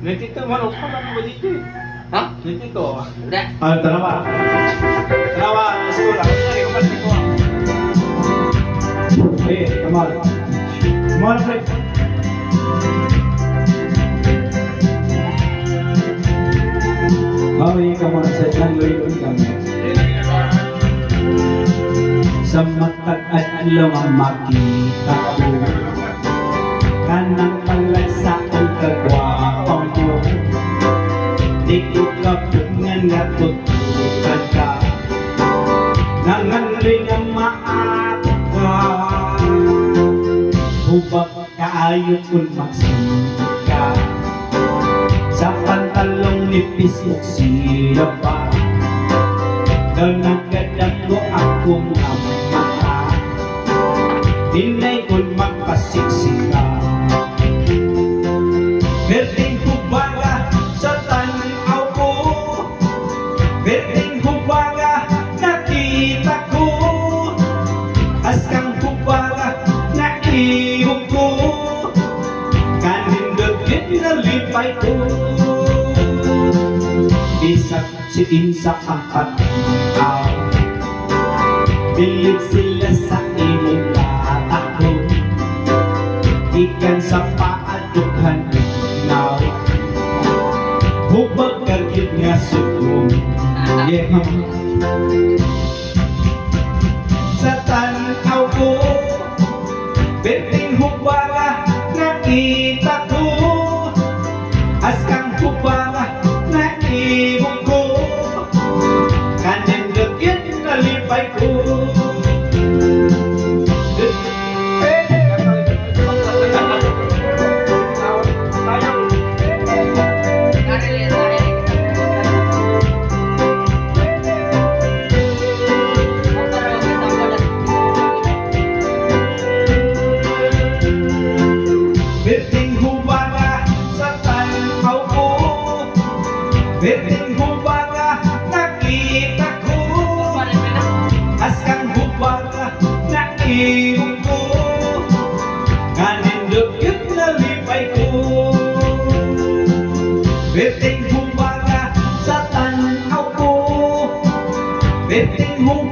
Nagtito man ako pa ba dito? Ha? Nagtito. Udah. Tanawa. Tanawa, sekolah. Ini kembali ke sekolah. Come on. Come on, play. Mami, come on, set lang luyon kami. Sa matag at alaw ang makita ko, kanang palasa ang kagwapang ko. Di ko kapungan nga tutukan ka, nanganli nga maaga. Hubak kaayo kung magsika, sa pantalong nipis at siya pa. Nagkadag ko akong mama, hinay ko'y magpasiksika. Berding hubaga sa tanaw ko, berding hubaga nakita ko, askang hubaga naihog ko, kanin gagit na lipay ko. Bisag siin sa apat tao, bilib sila sa imong tatakbo, ikan sa paadughan now. Hubag kagit nga sugong, yeah. Sa tanaw ko, berding hubaga nakita ko, askang hubaga naihog ko, kanin gagit na lipay ko. Berding hubaga sa tanaw ko, berding hubaga nakita ko, askang hubaga naihog ko, kanin gagit na lipay ko. Berding hubaga sa tanaw ko, berding hubaga